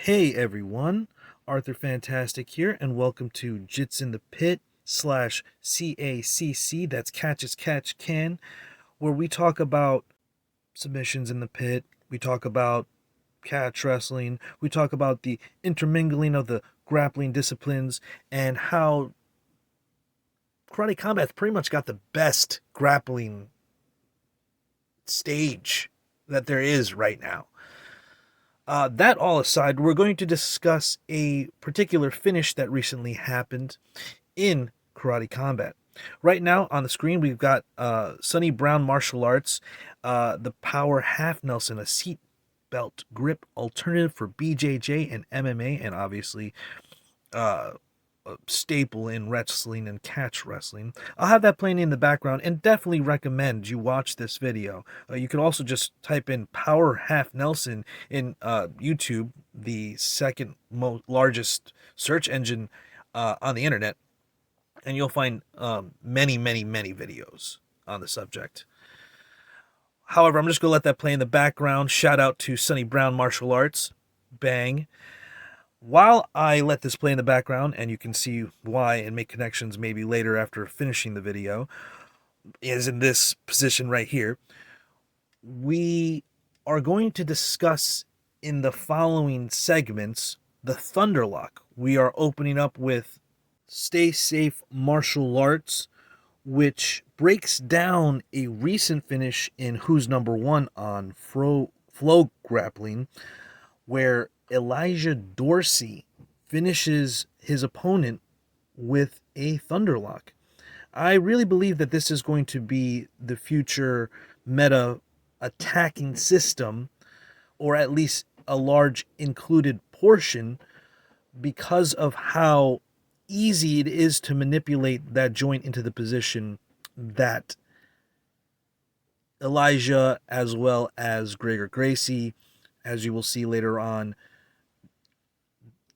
Hey everyone, Arthur Fantastic here, and welcome to Jitz in the Pit / CACC, that's Catch as Catch Can, where we talk about submissions in the pit, we talk about catch wrestling, we talk about the intermingling of the grappling disciplines, and how Karate Combat's pretty much got the best grappling stage that there is right now. That all aside, we're going to discuss a particular finish that recently happened in Karate Combat. Right now on the screen, we've got Sonny Brown Martial Arts, the Power Half Nelson, a seat belt grip alternative for BJJ and MMA, and obviously a staple in wrestling and catch wrestling. I'll have that playing in the background and definitely recommend you watch this video. You can also just type in Power Half Nelson in YouTube, the second largest search engine on the internet, and you'll find many videos on the subject. However, I'm just going to let that play in the background. Shout out to Sonny Brown Martial Arts. Bang. While I let this play in the background, and you can see why and make connections maybe later after finishing the video, is in this position right here, we are going to discuss in the following segments the Thunderlock. We are opening up with Stay Safe Martial Arts, which breaks down a recent finish in Who's Number One on Flow Grappling, where Elijah Dorsey finishes his opponent with a Thunderlock. I really believe that this is going to be the future meta attacking system, or at least a large included portion, because of how easy it is to manipulate that joint into the position that Elijah, as well as Gregor Gracie, as you will see later on,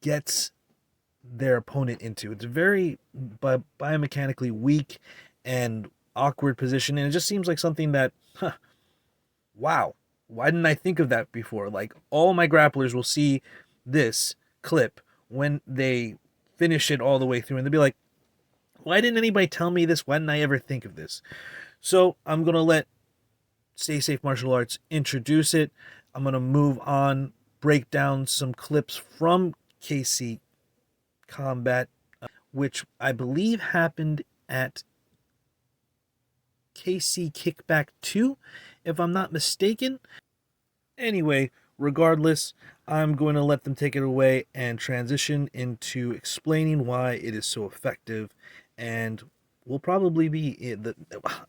gets their opponent into. It's a very biomechanically weak and awkward position, and it just seems like something that, wow, why didn't I think of that before? Like, all my grapplers will see this clip when they finish it all the way through, and they'll be like, why didn't anybody tell me this? Why didn't I ever think of this? So I'm going to let Stay Safe Martial Arts introduce it. I'm going to move on, break down some clips from CACC Combat, which I believe happened at CACC Kickback 2, if I'm not mistaken. Anyway, regardless, I'm going to let them take it away and transition into explaining why it is so effective, and will probably be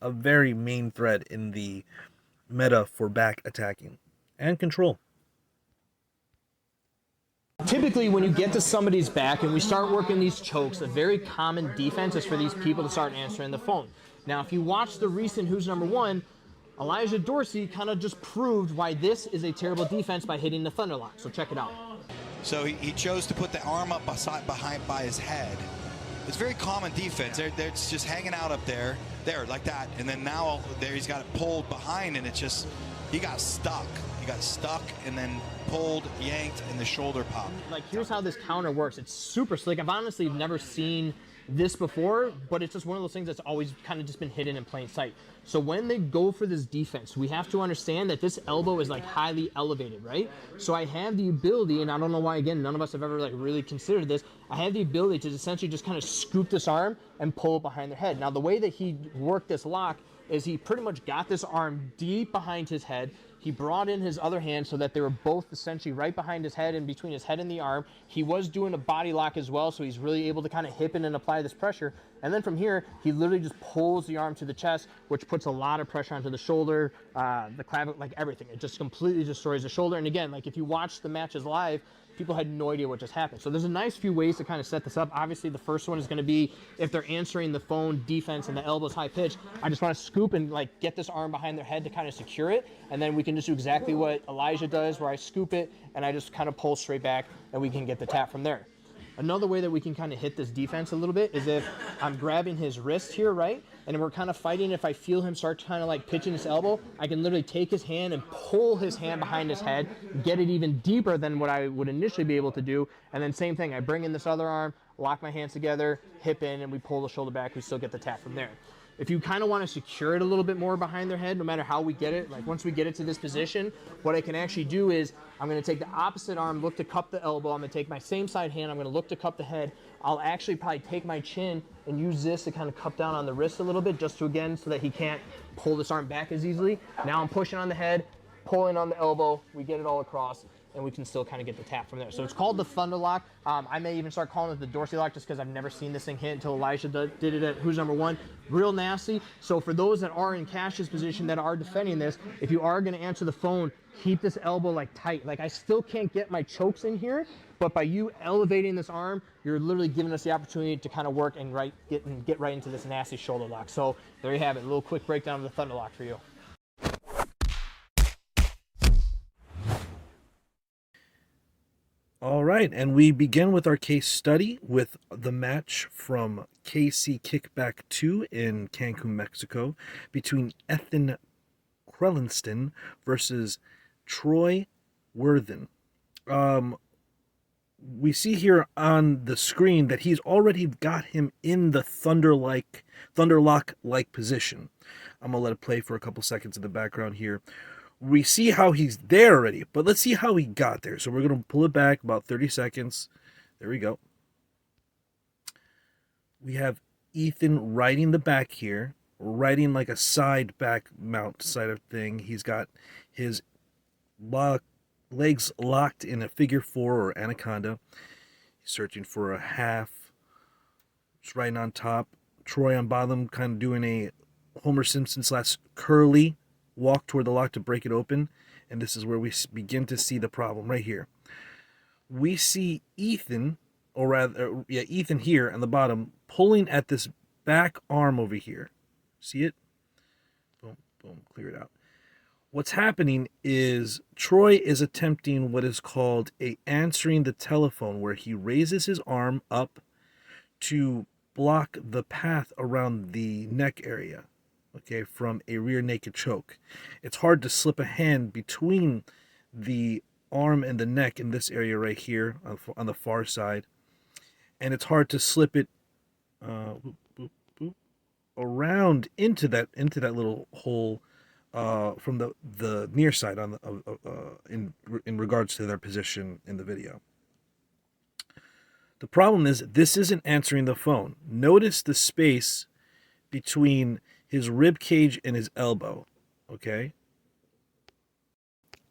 a very main thread in the meta for back attacking and control. Typically, when you get to somebody's back and we start working these chokes, a very common defense is for these people to start answering the phone. Now, if you watch the recent Who's Number One, Elijah Dorsey kind of just proved why this is a terrible defense by hitting the Thunderlock. So check it out. So he chose to put the arm up behind by his head. It's very common defense. It's just hanging out up there, like that. And then now there he's got it pulled behind, and it's just, he got stuck. He got stuck and then pulled, yanked, and the shoulder popped. Like, here's how this counter works. It's super slick. I've honestly never seen this before, but it's just one of those things that's always kind of just been hidden in plain sight. So when they go for this defense, we have to understand that this elbow is like highly elevated, right? So I have the ability, and I don't know why, again, none of us have ever like really considered this, I have the ability to essentially just kind of scoop this arm and pull it behind their head. Now, the way that he worked this lock is he pretty much got this arm deep behind his head. He brought in his other hand so that they were both essentially right behind his head and between his head and the arm. He was doing a body lock as well, so he's really able to kind of hip in and apply this pressure. And then from here, he literally just pulls the arm to the chest, which puts a lot of pressure onto the shoulder, the clavicle, like everything. It just completely destroys the shoulder. And again, like if you watch the matches live, people had no idea what just happened. So there's a nice few ways to kind of set this up. Obviously, the first one is going to be if they're answering the phone defense and the elbow's high pitch, I just want to scoop and like get this arm behind their head to kind of secure it. And then we can just do exactly what Elijah does, where I scoop it and I just kind of pull straight back, and we can get the tap from there. Another way that we can kind of hit this defense a little bit is if I'm grabbing his wrist here, right? and we're kind of fighting. If I feel him start kind of like pitching his elbow, I can literally take his hand and pull his hand behind his head, get it even deeper than what I would initially be able to do. And then same thing, I bring in this other arm, lock my hands together, hip in, and we pull the shoulder back. We still get the tap from there. If you kind of want to secure it a little bit more behind their head, no matter how we get it, like once we get it to this position, what I can actually do is I'm going to take the opposite arm, look to cup the elbow. I'm going to take my same side hand. I'm going to look to cup the head. I'll actually probably take my chin and use this to kind of cup down on the wrist a little bit, just to, again, so that he can't pull this arm back as easily. Now I'm pushing on the head, pulling on the elbow. We get it all across, and we can still kind of get the tap from there. So it's called the Thunderlock. I may even start calling it the Dorsey lock, just because I've never seen this thing hit until Elijah did it at Who's Number One. Real nasty. So for those that are in Cash's position that are defending this, if you are going to answer the phone, keep this elbow like tight. Like I still can't get my chokes in here, but by you elevating this arm, you're literally giving us the opportunity to kind of work and get right into this nasty shoulder lock. So there you have it. A little quick breakdown of the Thunderlock for you. All right, and we begin with our case study with the match from CACC Kickback 2 in Cancun, Mexico, between Ethan Crelinsten versus Trevor Worthen. We see here on the screen that he's already got him in the Thunderlock-like position. I'm going to let it play for a couple seconds in the background here. We see how he's there already, but let's see how he got there. So we're going to pull it back about 30 seconds. There we go. We have Ethan riding the back here, riding like a side back mount side of thing. He's got his legs locked in a figure 4 or anaconda. He's searching for a half. Just riding on top. Troy on bottom, kind of doing a Homer Simpson / Curly walk toward the lock to break it open, and this is where we begin to see the problem right here. We see Ethan, or rather, Ethan here on the bottom, pulling at this back arm over here. See it? Boom, boom, clear it out. What's happening is Troy is attempting what is called a answering the telephone, where he raises his arm up to block the path around the neck area. Okay, from a rear naked choke. It's hard to slip a hand between the arm and the neck in this area right here on the far side, and it's hard to slip it around into that little hole from the near side on in regards to their position in the video. The problem is this isn't answering the phone. Notice the space between his rib cage and his elbow, okay?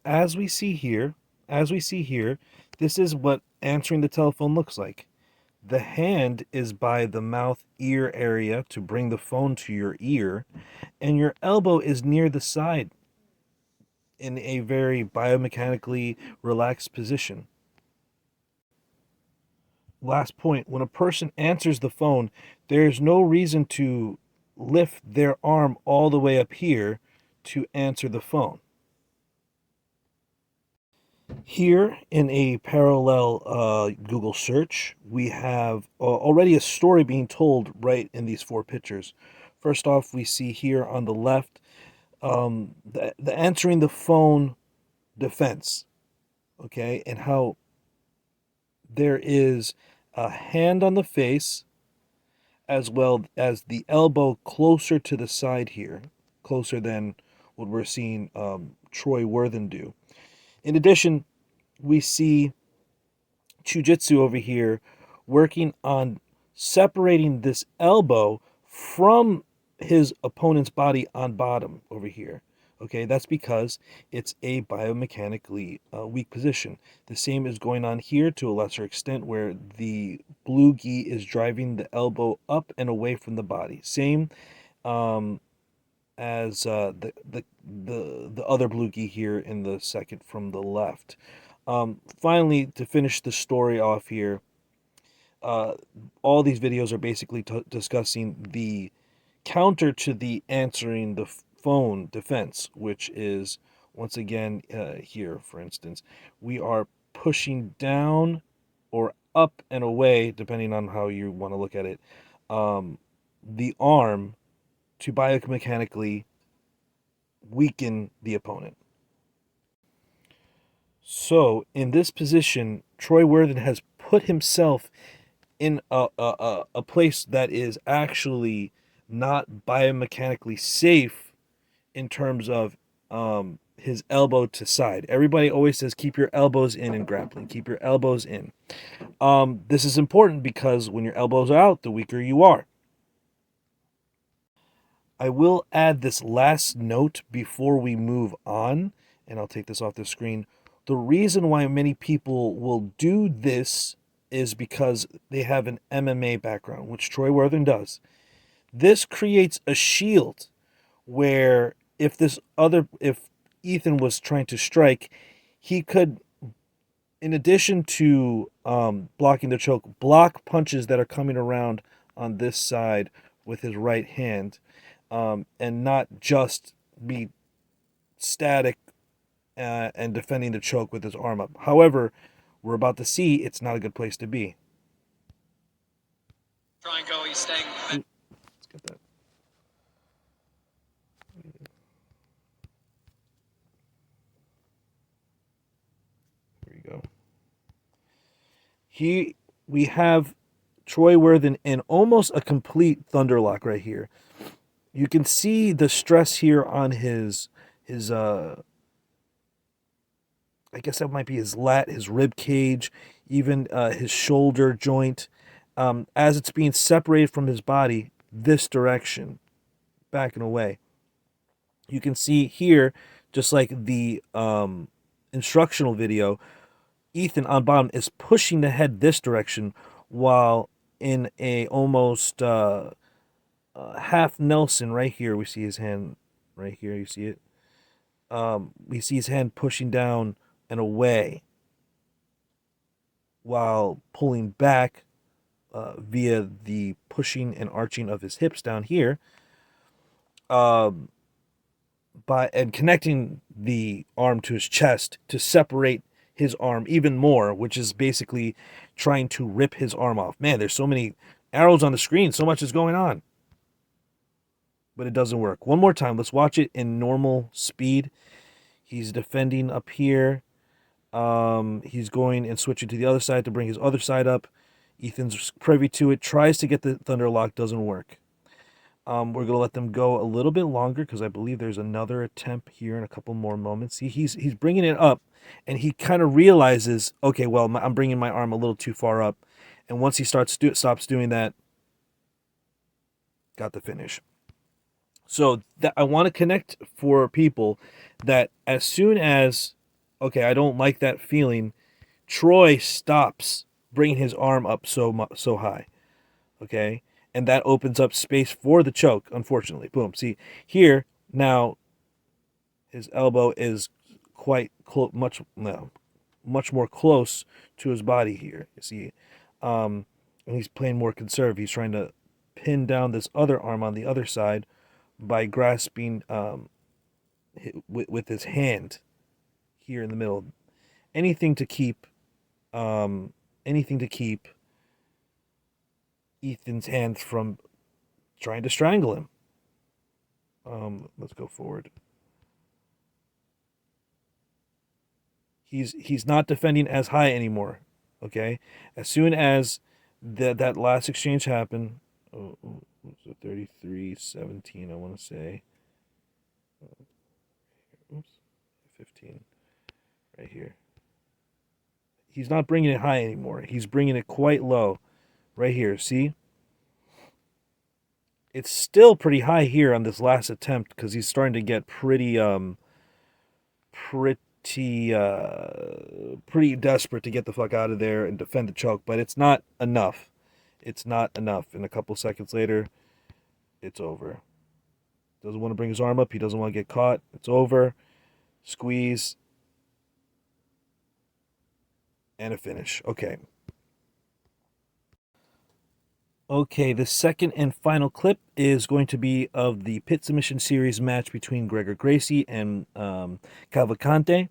As we see here, this is what answering the telephone looks like. The hand is by the mouth-ear area to bring the phone to your ear, and your elbow is near the side in a very biomechanically relaxed position. Last point, when a person answers the phone, there's no reason to lift their arm all the way up here to answer the phone. Here in a parallel Google search, we have already a story being told right in these 4 pictures. First off, we see here on the left the answering the phone defense, okay, and how there is a hand on the face as well as the elbow closer to the side here, closer than what we're seeing Trevor Worthen do. In addition, we see Jitz over here working on separating this elbow from his opponent's body on bottom over here. Okay, that's because it's a biomechanically weak position. The same is going on here to a lesser extent, where the blue gi is driving the elbow up and away from the body. Same as the other blue gi here in the second from the left. Finally, to finish the story off here, all these videos are basically discussing the counter to the answering the phone defense, which is, once again, here, for instance, we are pushing down or up and away, depending on how you want to look at it, the arm to biomechanically weaken the opponent. So in this position, Troy Worthen has put himself in a place that is actually not biomechanically safe in terms of his elbow to side. Everybody always says keep your elbows in grappling. Keep your elbows in. This is important because when your elbows are out, the weaker you are. I will add this last note before we move on, and I'll take this off the screen. The reason why many people will do this is because they have an MMA background, which Troy Worthen does. This creates a shield where if Ethan was trying to strike, he could, in addition to blocking the choke, block punches that are coming around on this side with his right hand, and not just be static and defending the choke with his arm up. However, we're about to see it's not a good place to be. Try and go, he's staying. Let's get that. Here you go. We have Troy Worthen in almost a complete Thunderlock right here. You can see the stress here on his I guess that might be his lat, his rib cage, even his shoulder joint, as it's being separated from his body this direction, backing away. You can see here, just like the instructional video, Ethan on bottom is pushing the head this direction, while in a almost half Nelson right here, we see his hand right here. You see it. We see his hand pushing down and away, while pulling back via the pushing and arching of his hips down here, and connecting the arm to his chest to separate his arm even more, which is basically trying to rip his arm off. Man, there's so many arrows on the screen, so much is going on, but it doesn't work. One more time, let's watch it in normal speed. He's defending up here. He's going and switching to the other side to bring his other side up. Ethan's privy to it, tries to get the Thunderlock, doesn't work. We're going to let them go a little bit longer because I believe there's another attempt here in a couple more moments. See, he's bringing it up, and he kind of realizes, okay, well, I'm bringing my arm a little too far up. And once he stops doing that, got the finish. So I want to connect for people that as soon as, okay, I don't like that feeling, Troy stops bringing his arm up so high, okay? And that opens up space for the choke, unfortunately. Boom. See, here, now, his elbow is quite much more close to his body here, you see. And he's playing more conserve. He's trying to pin down this other arm on the other side by grasping with his hand here in the middle. Anything to keep Ethan's hands from trying to strangle him. Let's go forward. He's not defending as high anymore. Okay, as soon as that last exchange happened, so 33-17, I want to say. Oops, 15, right here. He's not bringing it high anymore. He's bringing it quite low, right here. See, it's still pretty high here on this last attempt because he's starting to get pretty desperate to get the fuck out of there and defend the choke, but it's not enough. It's not enough. And a couple seconds later, it's over. Doesn't want to bring his arm up. He doesn't want to get caught. It's over. Squeeze. And a finish. Okay. Okay, the second and final clip is going to be of the Pit Submission Series match between Gregor Gracie and Calvacante.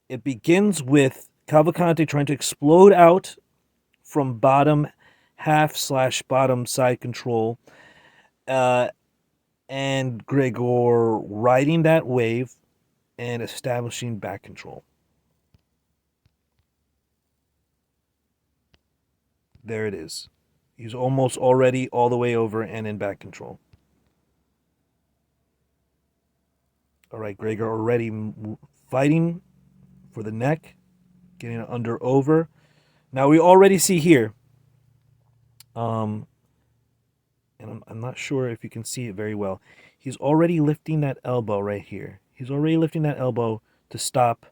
It begins with Calvacante trying to explode out from bottom half / bottom side control and Gregor riding that wave and establishing back control. There it is. He's almost already all the way over and in back control. All right, Gregor already fighting for the neck, getting it under over. Now we already see here, and I'm not sure if you can see it very well. He's already lifting that elbow right here. He's already lifting that elbow to stop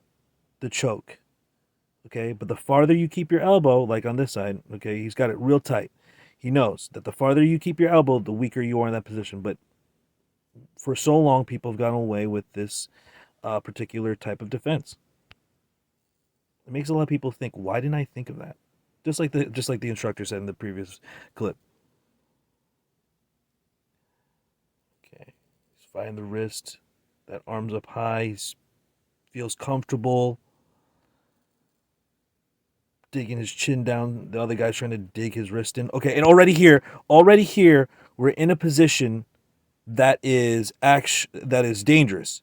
the choke. Okay, but the farther you keep your elbow, like on this side, okay, he's got it real tight. He knows that the farther you keep your elbow, the weaker you are in that position. But for so long, people have gotten away with this particular type of defense. It makes a lot of people think, why didn't I think of that? Just like the instructor said in the previous clip. Okay, he's fighting the wrist. That arm's up high. He feels comfortable. Digging his chin down. The other guy's trying to dig his wrist in. Okay, and already here, we're in a position that is dangerous.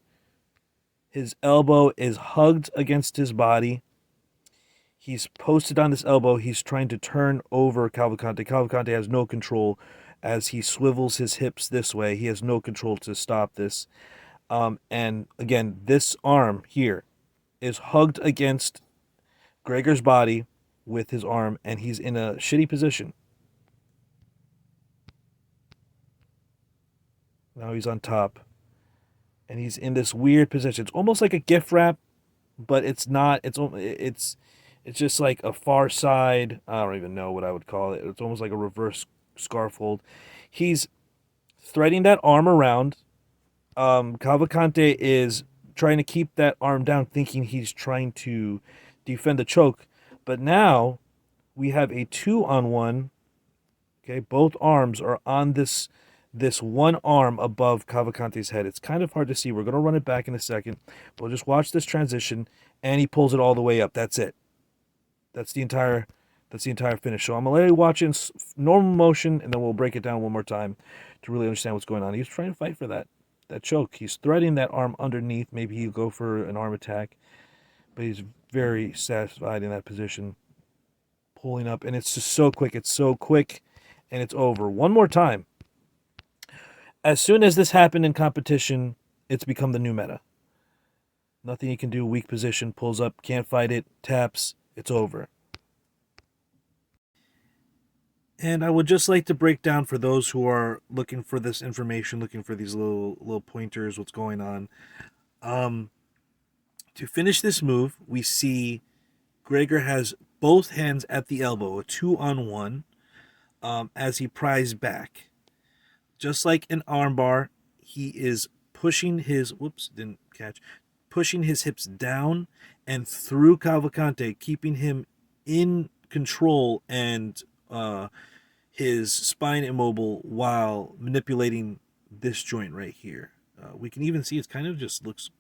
His elbow is hugged against his body. He's posted on this elbow. He's trying to turn over Calvacante. Calvacante has no control as he swivels his hips this way. He has no control to stop this. And again, this arm here is hugged against Gregor's body with his arm, and he's in a shitty position. Now he's on top, and he's in this weird position. It's almost like a gift wrap, but it's not. It's just like a far side. I don't even know what I would call it. It's almost like a reverse scarf hold. He's threading that arm around. Calvacante is trying to keep that arm down, thinking he's trying to defend the choke. But now we have a 2-on-1. Okay, both arms are on this one arm above Calvacante's head. It's kind of hard to see. We're going to run it back in a second. We'll just watch this transition, and he pulls it all the way up. That's it. That's the entire finish. So I'm going to let you watch in normal motion, and then we'll break it down one more time to really understand what's going on. He's trying to fight for that choke. He's threading that arm underneath. Maybe he'll go for an arm attack, but he's very satisfied in that position, pulling up, and it's just so quick. It's so quick, and it's over. One more time. As soon as this happened in competition, it's become the new meta. Nothing you can do. Weak position, pulls up, can't fight it, taps, it's over. And I would just like to break down for those who are looking for this information, looking for these little pointers, what's going on. To finish this move, we see Gregor has both hands at the elbow, a 2-on-1, as he pries back. Just like an armbar, he is pushing his pushing his hips down and through Calvacante, keeping him in control and his spine immobile while manipulating this joint right here. We can even see it kind of just looks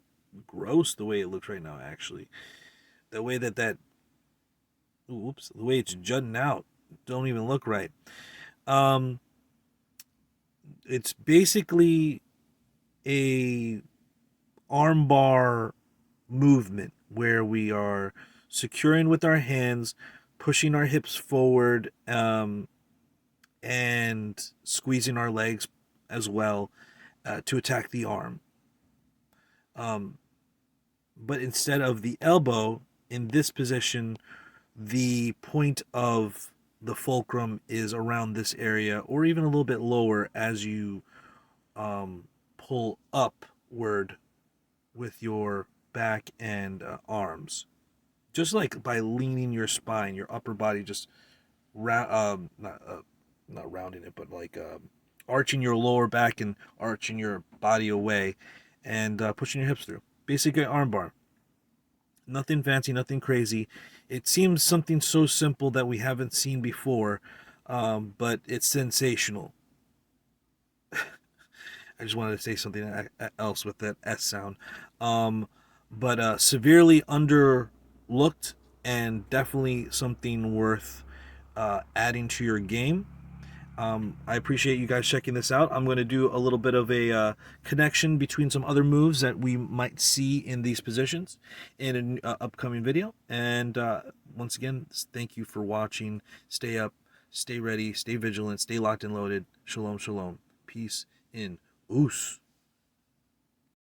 gross the way it looks right now, actually. The way the way it's jutting out don't even look right. It's basically a armbar movement where we are securing with our hands, pushing our hips forward, and squeezing our legs as well to attack the arm. But instead of the elbow, in this position, the point of the fulcrum is around this area, or even a little bit lower as you pull upward with your back and arms. Just like by leaning your spine, your upper body, just not rounding it, but like arching your lower back and arching your body away and pushing your hips through. Basically armbar. Nothing fancy, nothing crazy. It seems something so simple that we haven't seen before, but it's sensational. I just wanted to say something else with that S sound. But severely underlooked and definitely something worth adding to your game. I appreciate you guys checking this out. I'm going to do a little bit of a connection between some other moves that we might see in these positions in an upcoming video. And once again, thank you for watching. Stay up, stay ready, stay vigilant, stay locked and loaded. Shalom, shalom. Peace in Oos.